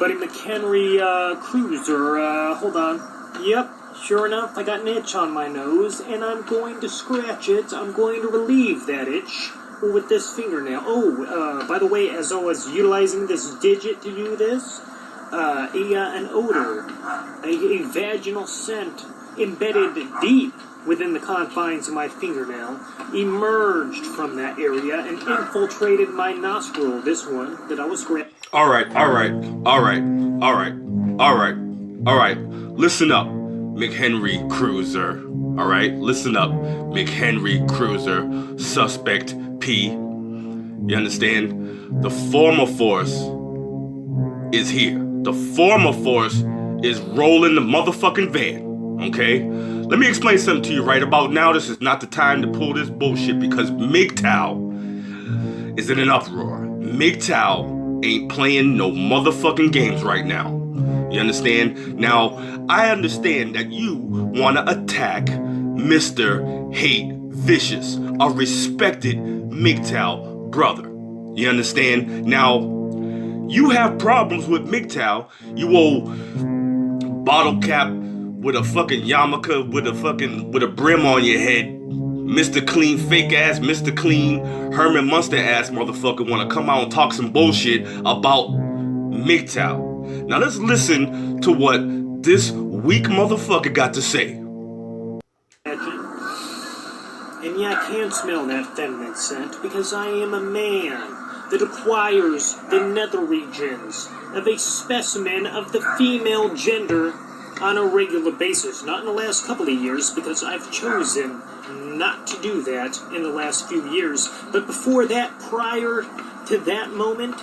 buddy McHenry cruiser. Hold on. Yep, sure enough, I got an itch on my nose, and I'm going to scratch it. I'm going to relieve that itch with this fingernail. Oh, by the way, as I was utilizing this digit to do this, an odor, a vaginal scent embedded deep within the confines of my fingernail emerged from that area and infiltrated my nostril. This one that I was scratching. All right. Listen up, McHenry Cruiser. All right, listen up, McHenry Cruiser. Suspect P. You understand? The former force is here. The former force is rolling the motherfucking van. Okay? Let me explain something to you right about now. This is not the time to pull this bullshit because Mgtow is in an uproar. Mgtow ain't playing no motherfucking games right now. You understand? Now, I understand that you want to attack Mr. Hate Vicious, a respected Mgtow brother. You understand? Now, you have problems with Mgtow, you old bottle cap with a fucking yarmulke with a brim on your head, Mr. Clean fake ass, Mr. Clean Herman Munster ass motherfucker wanna come out and talk some bullshit about Mgtow. Now let's listen to what this weak motherfucker got to say. And yeah, I can smell that feminine scent because I am a man that acquires the nether regions of a specimen of the female gender on a regular basis. Not in the last couple of years, because I've chosen not to do that in the last few years. But before that, prior to that moment,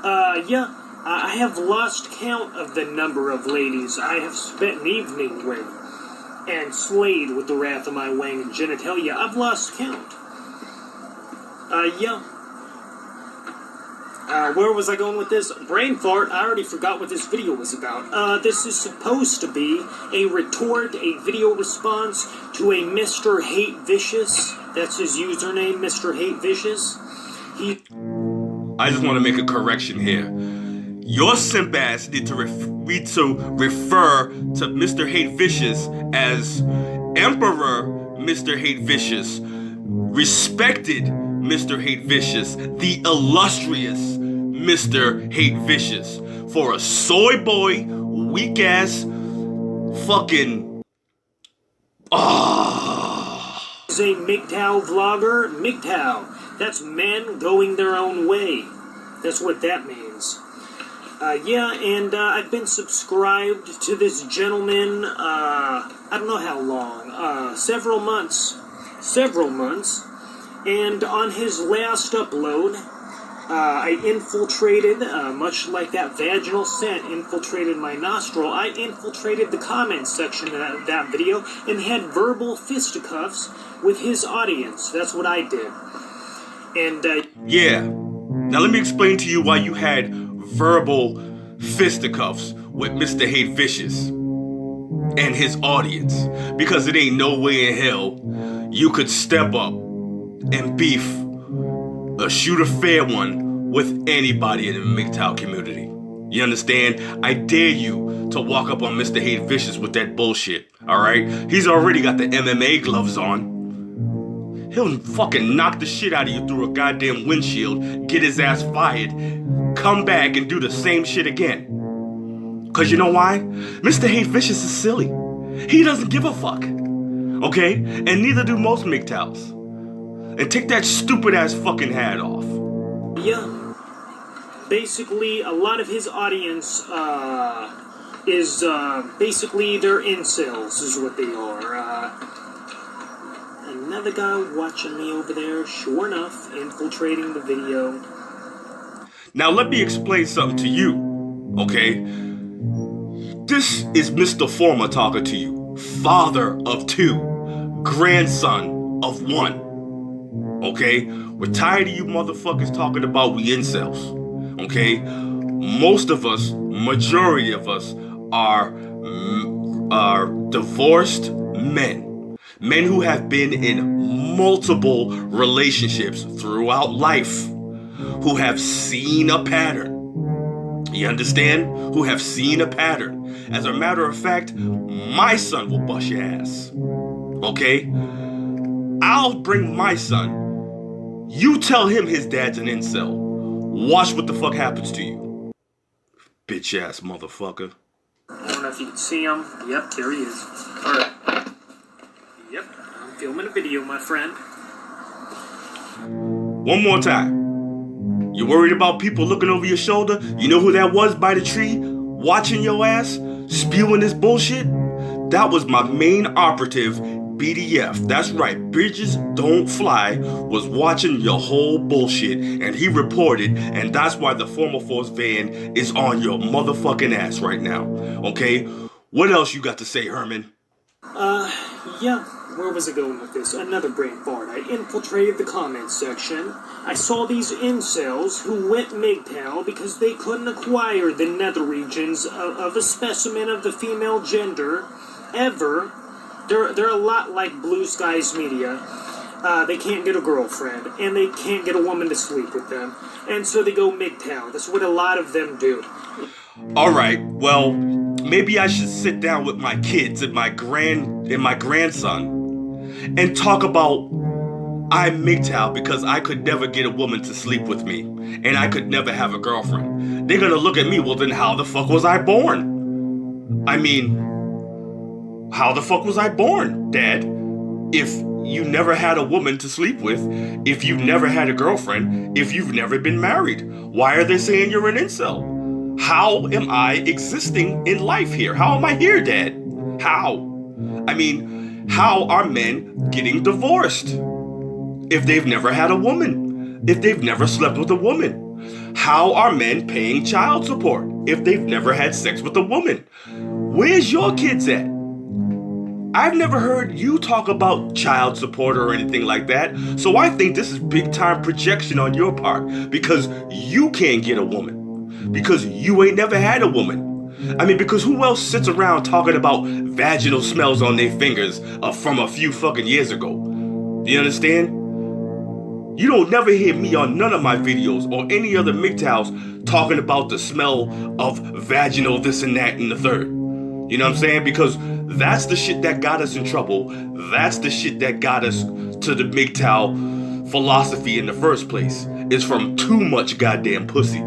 I have lost count of the number of ladies I have spent an evening with and slayed with the wrath of my wang and genitalia. I've lost count. Where was I going with this? Brain fart. I already forgot what this video was about. This is supposed to be a retort, a video response to a Mr. Hate Vicious. That's his username, Mr. Hate Vicious. I just want to make a correction here. Your simp ass need to refer to Mr. Hate Vicious as Emperor Mr. Hate Vicious, respected Mr. Hate Vicious, the illustrious Mr. Hate Vicious, for a soy boy, weak ass, fucking. Is a Mgtow vlogger. Mgtow. That's men going their own way. That's what that means. I've been subscribed to this gentleman, I don't know how long, several months, and on his last upload, I infiltrated, much like that vaginal scent infiltrated my nostril, I infiltrated the comments section of that video and had verbal fisticuffs with his audience. That's what I did. And, yeah. Now let me explain to you why you had verbal fisticuffs with Mr. Hate Vicious and his audience. Because it ain't no way in hell you could step up and beef or shoot a fair one with anybody in the Mgtow community. You understand? I dare you to walk up on Mr. Hate Vicious with that bullshit, alright? He's already got the MMA gloves on. He'll fucking knock the shit out of you through a goddamn windshield, get his ass fired, come back and do the same shit again. Cause you know why? Mr. Hate Vicious is silly. He doesn't give a fuck. Okay? And neither do most Mgtows. And take that stupid ass fucking hat off. Yeah. Basically, a lot of his audience, is, basically they're incels is what they are. Another guy watching me over there, sure enough, infiltrating the video. Now let me explain something to you, okay? This is Mr. Former talking to you. Father of two, grandson of one. Okay? We're tired of you motherfuckers talking about we incels. Okay? Most of us, majority of us, are divorced men. Men who have been in multiple relationships throughout life, who have seen a pattern, You understand? Who have seen a pattern. As a matter of fact, my son will bust your ass. Okay? I'll bring my son. You tell him his dad's an incel. Watch what the fuck happens to you. Bitch ass motherfucker. I don't know if you can see him. Yep, there he is. Alright. Yep, I'm filming a video, my friend. One more time. You worried about people looking over your shoulder? You know who that was by the tree? Watching your ass? Spewing this bullshit? That was my main operative, BDF. That's right, Bridges Don't Fly was watching your whole bullshit, and he reported, and that's why the former force van is on your motherfucking ass right now. Okay? What else you got to say, Herman? Yeah, where was I going with this? Another brain fart. I infiltrated the comments section. I saw these incels who went Mgtow because they couldn't acquire the nether regions of a specimen of the female gender ever. They're a lot like Blue Skies Media. They can't get a girlfriend, and they can't get a woman to sleep with them, and so they go Mgtow. That's what a lot of them do. Alright, well, maybe I should sit down with my kids and my grandson and talk about I'm Mgtow because I could never get a woman to sleep with me, and I could never have a girlfriend. They're gonna look at me, well then how the fuck was I born? I mean, how the fuck was I born, Dad? If you never had a woman to sleep with, if you never had a girlfriend, if you've never been married, why are they saying you're an incel? How am I existing in life here? How am I here, Dad? How? I mean, how are men getting divorced if they've never had a woman? If they've never slept with a woman? How are men paying child support if they've never had sex with a woman? Where's your kids at? I've never heard you talk about child support or anything like that, so I think this is big time projection on your part because you can't get a woman. Because you ain't never had a woman. I mean, because who else sits around talking about vaginal smells on their fingers from a few fucking years ago? Do you understand? You don't never hear me on none of my videos or any other Mgtows talking about the smell of vaginal this and that and the third. You know what I'm saying? Because that's the shit that got us in trouble. That's the shit that got us to the Mgtow philosophy in the first place. It's from too much goddamn pussy.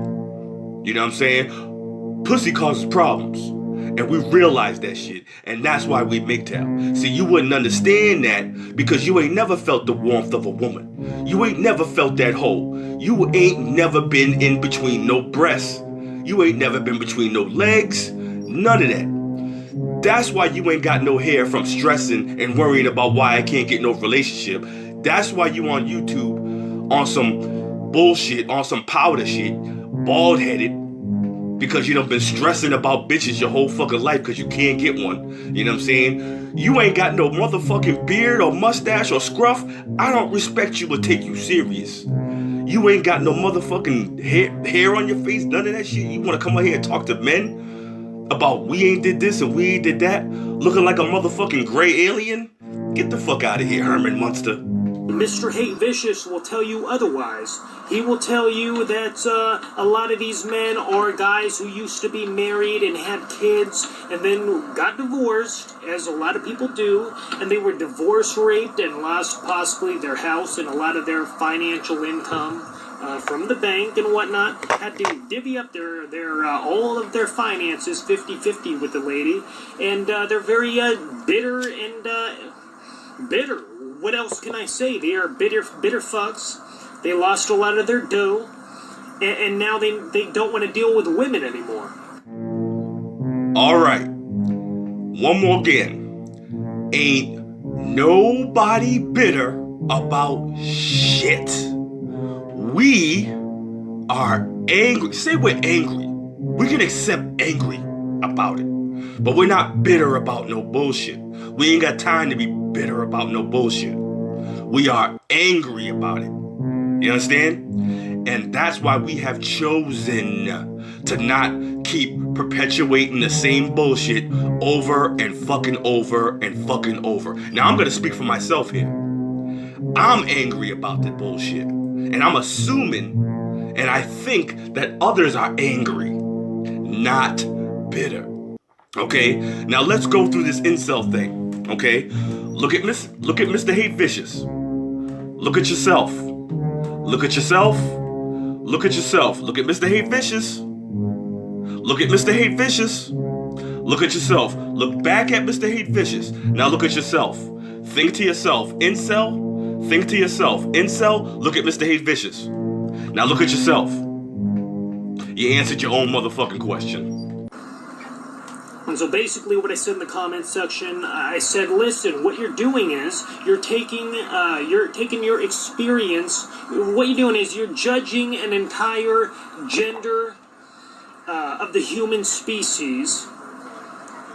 You know what I'm saying? Pussy causes problems. And we realize that shit. And that's why we Mgtow. See, you wouldn't understand that because you ain't never felt the warmth of a woman. You ain't never felt that hole. You ain't never been in between no breasts. You ain't never been between no legs. None of that. That's why you ain't got no hair from stressing and worrying about why I can't get no relationship. That's why you on YouTube on some bullshit, on some powder shit, bald-headed, because you done been stressing about bitches your whole fucking life because you can't get one. You know what I'm saying? You ain't got no motherfucking beard or mustache or scruff. I don't respect you or take you serious. You ain't got no motherfucking hair on your face, none of that shit. You want to come out here and talk to men about we ain't did this and we ain't did that, looking like a motherfucking gray alien? Get the fuck out of here, Herman Munster. Mr. Hate Vicious will tell you otherwise. He will tell you that a lot of these men are guys who used to be married and had kids and then got divorced, as a lot of people do, and they were divorce raped and lost possibly their house and a lot of their financial income from the bank and whatnot. Had to divvy up their all of their finances 50-50 with the lady, and they're very bitter and bitter. What else can I say? They are bitter fucks. They lost a lot of their dough, and now they don't want to deal with women anymore. All right. One more again. Ain't nobody bitter about shit. We are angry. Say we're angry. We can accept angry about it. But we're not bitter about no bullshit. We ain't got time to be bitter about no bullshit. We are angry about it. You understand? And that's why we have chosen to not keep perpetuating the same bullshit over and fucking over and fucking over. Now, I'm going to speak for myself here. I'm angry about that bullshit. And I'm assuming, and I think that others are angry not bitter. Okay? Now let's go through this incel thing. Okay? Look at Mr. Hate Vicious. Look at yourself. Look at yourself. Look at yourself. Look at Mr. Hate Vicious. Look at Mr. Hate Vicious. Look at yourself. Look back at Mr. Hate Vicious. Now look at yourself. Think to yourself. Incel. Think to yourself. Incel. Look at Mr. Hate Vicious. Now look at yourself. You answered your own motherfucking question. And so basically what I said in the comments section, I said, listen, what you're doing is you're taking your experience. What you're doing is you're judging an entire gender of the human species,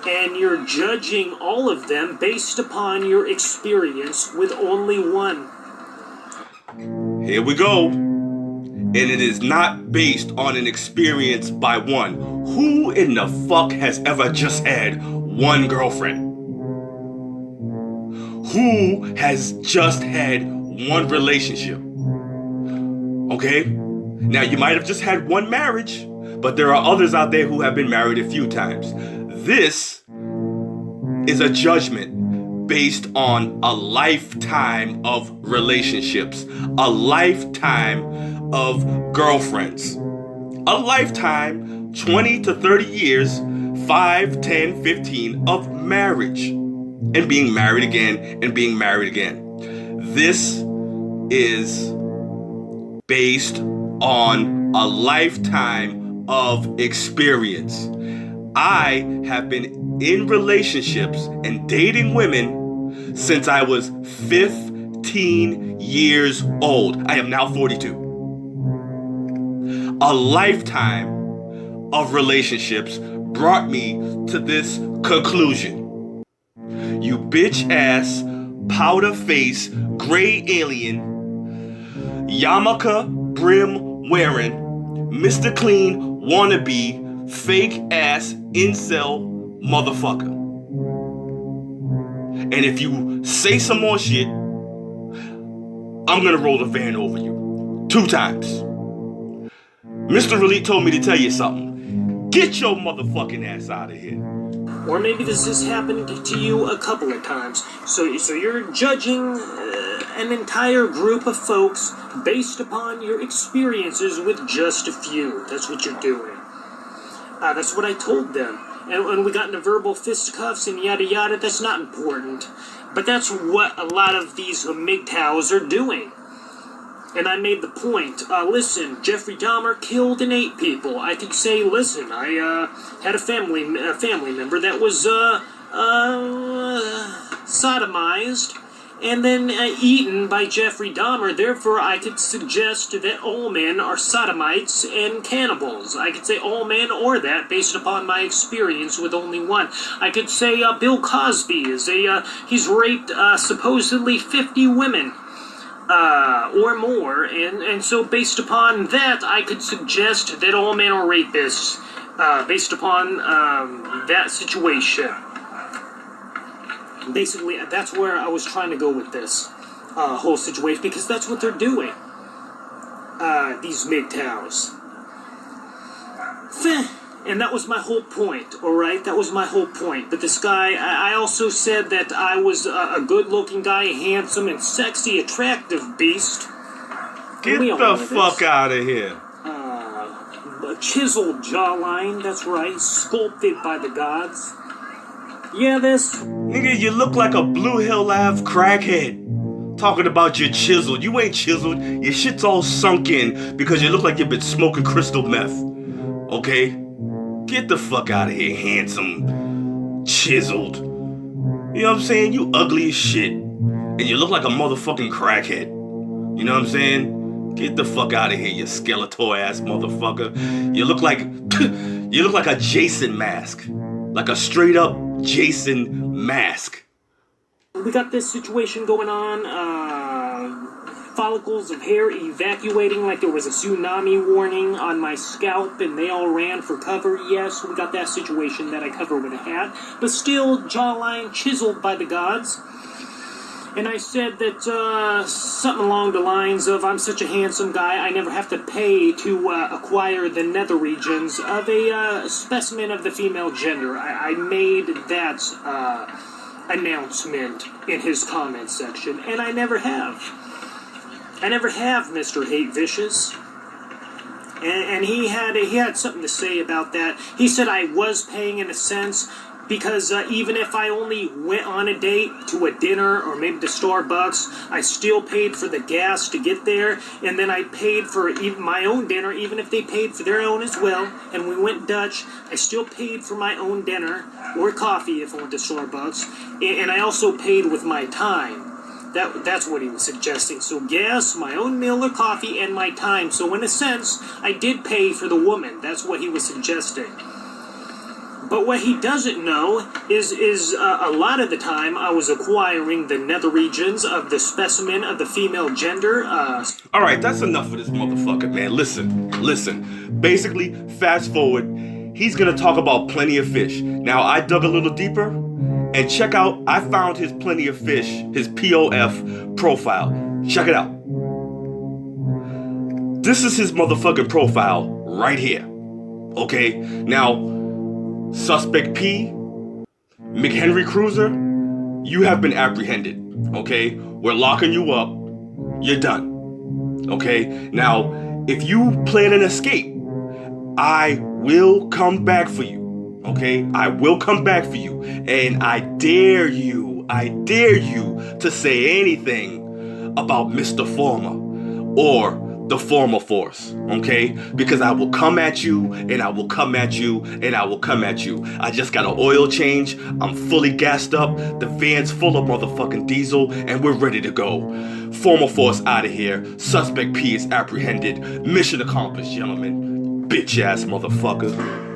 and you're judging all of them based upon your experience with only one. Here we go. And it is not based on an experience by one. Who in the fuck has ever just had one girlfriend? Who has just had one relationship? Okay? Now, you might have just had one marriage, but there are others out there who have been married a few times. This is a judgment based on a lifetime of relationships, a lifetime of girlfriends, a lifetime, 20 to 30 years, 5, 10, 15 of marriage, and being married again and being married again. This is based on a lifetime of experience. I have been in relationships and dating women since I was 15 years old. I am now 42. A lifetime of relationships brought me to this conclusion. You bitch ass, powder face, gray alien, yarmulke brim wearing, Mr. Clean wannabe, fake ass incel motherfucker. And if you say some more shit, I'm gonna roll the van over you 2 times. Mr. Elite told me to tell you something. Get your motherfucking ass out of here. Or maybe this has happened to you a couple of times. So you're judging an entire group of folks based upon your experiences with just a few. That's what you're doing. That's what I told them. And when we got into verbal fisticuffs and yada yada, that's not important. But that's what a lot of these Mgtows are doing. And I made the point, listen, Jeffrey Dahmer killed and ate people. I could say, listen, I had a family member that was sodomized and then eaten by Jeffrey Dahmer. Therefore, I could suggest that all men are sodomites and cannibals. I could say all men or that based upon my experience with only one. I could say Bill Cosby is he's raped supposedly 50 women. Or more, and so based upon that, I could suggest that all men are rapists, based upon that situation. Basically, that's where I was trying to go with this whole situation, because that's what they're doing, these Mgtows. And that was my whole point, alright? That was my whole point. But this guy, I also said that I was a good-looking guy, a handsome and sexy, attractive beast. Get the fuck out of here. A chiseled jawline, that's right, sculpted by the gods. Yeah, this? Nigga, you look like a Blue Hill Ave crackhead. Talking about your chiseled. You ain't chiseled. Your shit's all sunk in because you look like you've been smoking crystal meth. Okay? Get the fuck out of here, handsome, chiseled. You know what I'm saying? You ugly as shit. And you look like a motherfucking crackhead. You know what I'm saying? Get the fuck out of here, you Skeletor ass motherfucker. You look like a Jason mask. Like a straight up Jason mask. We got this situation going on, follicles of hair evacuating like there was a tsunami warning on my scalp and they all ran for cover. Yes, we got that situation that I cover with a hat, but still jawline chiseled by the gods. And I said that, something along the lines of, I'm such a handsome guy, I never have to pay to acquire the nether regions of a specimen of the female gender. I made that announcement in his comment section, and I never have. I never have, Mr. Hate Vicious. And he had something to say about that. He said I was paying in a sense, because even if I only went on a date to a dinner or maybe to Starbucks, I still paid for the gas to get there, and then I paid for even my own dinner, even if they paid for their own as well, and we went Dutch, I still paid for my own dinner, or coffee if I went to Starbucks, and I also paid with my time. That's what he was suggesting. So gas, my own meal or coffee, and my time. So in a sense, I did pay for the woman. That's what he was suggesting. But what he doesn't know is a lot of the time I was acquiring the nether regions of the specimen of the female gender. All right, that's enough of this motherfucker, man. Listen. Basically, fast forward, he's gonna talk about Plenty of Fish. Now, I dug a little deeper, and check out, I found his Plenty of Fish, his POF profile. Check it out. This is his motherfucking profile right here. Okay, now, Suspect P, McHenry Cruiser, you have been apprehended, okay? We're locking you up. You're done, okay? Now, if you plan an escape, I will come back for you, okay? I will come back for you, and I dare you to say anything about Mr. Former or the Former Force, okay? Because I will come at you, and I will come at you, and I will come at you. I just got an oil change. I'm fully gassed up. The van's full of motherfucking diesel, and we're ready to go. Former Force out of here. Suspect P is apprehended. Mission accomplished, gentlemen. Bitch ass motherfucker.